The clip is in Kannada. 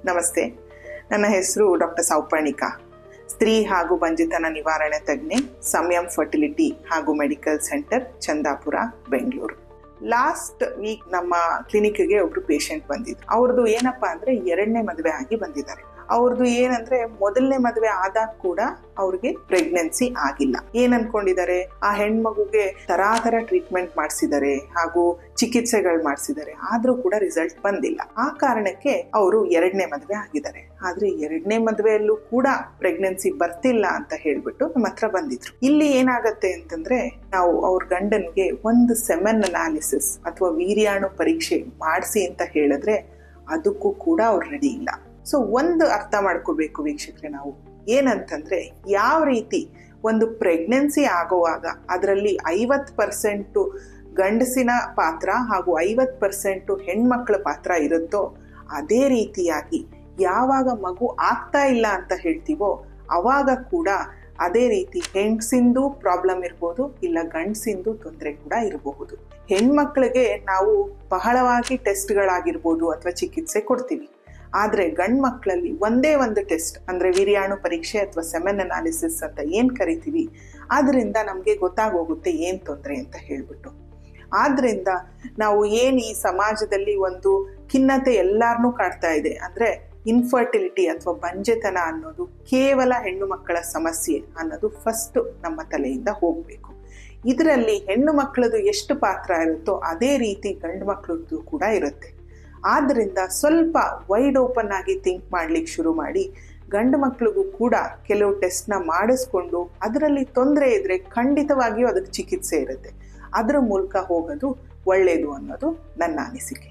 ನಮಸ್ತೆ, ನನ್ನ ಹೆಸರು ಡಾಕ್ಟರ್ ಸೌಪರ್ಣಿಕಾ. ಸ್ತ್ರೀ ಹಾಗೂ ಬಂಜಿತನ ನಿವಾರಣೆ ತಜ್ಞೆ, ಸಂಯಮ್ ಫರ್ಟಿಲಿಟಿ ಹಾಗೂ medical centre, Chandapura, Bengaluru. Last week ನಮ್ಮ ಕ್ಲಿನಿಕ್ಗೆ ಒಬ್ರು ಪೇಷಂಟ್ ಬಂದಿದ್ರು. ಅವ್ರದ್ದು ಏನಪ್ಪ ಅಂದ್ರೆ 2ನೇ ಮದುವೆ ಆಗಿ ಬಂದಿದ್ದಾರೆ. ಅವ್ರದ್ದು ಏನಂದ್ರೆ ಮೊದಲನೇ ಮದುವೆ ಆದಾಗ ಕೂಡ ಅವ್ರಿಗೆ ಪ್ರೆಗ್ನೆನ್ಸಿ ಆಗಿಲ್ಲ. ಏನ್ ಅನ್ಕೊಂಡಿದ್ದಾರೆ, ಆ ಹೆಣ್ಮಗುಗೆ ತರಾತರ ಟ್ರೀಟ್ಮೆಂಟ್ ಮಾಡಿಸಿದ್ದಾರೆ ಹಾಗೂ ಚಿಕಿತ್ಸೆಗಳು ಮಾಡಿಸಿದ್ದಾರೆ, ಆದ್ರೂ ಕೂಡ ರಿಸಲ್ಟ್ ಬಂದಿಲ್ಲ. ಆ ಕಾರಣಕ್ಕೆ ಅವರು 2ನೇ ಮದುವೆ ಆಗಿದ್ದಾರೆ. ಆದ್ರೆ 2ನೇ ಮದುವೆಯಲ್ಲೂ ಕೂಡ ಪ್ರೆಗ್ನೆನ್ಸಿ ಬರ್ತಿಲ್ಲ ಅಂತ ಹೇಳ್ಬಿಟ್ಟು ನಮ್ಮ ಹತ್ರ ಬಂದಿದ್ರು. ಇಲ್ಲಿ ಏನಾಗತ್ತೆ ಅಂತಂದ್ರೆ, ನಾವು ಅವ್ರ ಗಂಡನ್ಗೆ ಒಂದು ಸೆಮೆನ್ ಅನಾಲಿಸಿಸ್ ಅಥವಾ ವೀರ್ಯಾಣು ಪರೀಕ್ಷೆ ಮಾಡಿಸಿ ಅಂತ ಹೇಳಿದ್ರೆ ಅದಕ್ಕೂ ಕೂಡ ಅವ್ರು ರೆಡಿ ಇಲ್ಲ. ಸೊ ಒಂದು ಅರ್ಥ ಮಾಡ್ಕೋಬೇಕು ವೀಕ್ಷಕರೇ, ನಾವು ಏನಂತಂದ್ರೆ, ಯಾವ ರೀತಿ ಒಂದು ಪ್ರೆಗ್ನೆನ್ಸಿ ಆಗುವಾಗ ಅದರಲ್ಲಿ 50% ಗಂಡಸಿನ ಪಾತ್ರ ಹಾಗೂ 50% ಹೆಣ್ಮಕ್ಳ ಪಾತ್ರ ಇರುತ್ತೋ, ಅದೇ ರೀತಿಯಾಗಿ ಯಾವಾಗ ಮಗು ಆಗ್ತಾ ಇಲ್ಲ ಅಂತ ಹೇಳ್ತೀವೋ ಅವಾಗ ಕೂಡ ಅದೇ ರೀತಿ ಹೆಂಗಸಿಂದು ಪ್ರಾಬ್ಲಮ್ ಇರ್ಬೋದು, ಇಲ್ಲ ಗಂಡಸಿಂದು ತೊಂದರೆ ಕೂಡ ಇರಬಹುದು. ಹೆಣ್ಮಕ್ಳಿಗೆ ನಾವು ಬಹಳವಾಗಿ ಟೆಸ್ಟ್ಗಳಾಗಿರ್ಬೋದು ಅಥವಾ ಚಿಕಿತ್ಸೆ ಕೊಡ್ತೀವಿ. ಆದರೆ ಗಂಡು ಮಕ್ಕಳಲ್ಲಿ ಒಂದೇ ಒಂದು ಟೆಸ್ಟ್ ಅಂದರೆ ವೀರ್ಯಾಣು ಪರೀಕ್ಷೆ ಅಥವಾ ಸೆಮೆನ್ ಅನಾಲಿಸಿಸ್ ಅಂತ ಏನು ಕರಿತೀವಿ, ಅದರಿಂದ ನಮಗೆ ಗೊತ್ತಾಗೋಗುತ್ತೆ ಏನು ತೊಂದರೆ ಅಂತ ಹೇಳ್ಬಿಟ್ಟು. ಆದ್ದರಿಂದ ನಾವು ಏನು ಈ ಸಮಾಜದಲ್ಲಿ ಒಂದು ಖಿನ್ನತೆ ಎಲ್ಲರನ್ನೂ ಕಾಡ್ತಾ ಇದೆ ಅಂದರೆ ಇನ್ಫರ್ಟಿಲಿಟಿ ಅಥವಾ ಬಂಜೆತನ ಅನ್ನೋದು ಕೇವಲ ಹೆಣ್ಣು ಮಕ್ಕಳ ಸಮಸ್ಯೆ ಅನ್ನೋದು ಫಸ್ಟ್ ನಮ್ಮ ತಲೆಯಿಂದ ಹೋಗಬೇಕು. ಇದರಲ್ಲಿ ಹೆಣ್ಣು ಮಕ್ಕಳದು ಎಷ್ಟು ಪಾತ್ರ ಇರುತ್ತೋ ಅದೇ ರೀತಿ ಗಂಡು ಮಕ್ಕಳದ್ದು ಕೂಡ ಇರುತ್ತೆ. ಆದ್ದರಿಂದ ಸ್ವಲ್ಪ ವೈಡ್ ಓಪನ್ ಆಗಿ ಥಿಂಕ್ ಮಾಡ್ಲಿಕ್ಕೆ ಶುರು ಮಾಡಿ, ಗಂಡು ಮಕ್ಕಳಿಗೂ ಕೂಡ ಕೆಲವು ಟೆಸ್ಟ್ನ ಮಾಡಿಸ್ಕೊಂಡು ಅದರಲ್ಲಿ ತೊಂದರೆ ಇದ್ರೆ ಖಂಡಿತವಾಗಿಯೂ ಅದಕ್ಕೆ ಚಿಕಿತ್ಸೆ ಇರುತ್ತೆ. ಅದರ ಮೂಲಕ ಹೋಗೋದು ಒಳ್ಳೆಯದು ಅನ್ನೋದು ನನ್ನ ಅನಿಸಿಕೆ.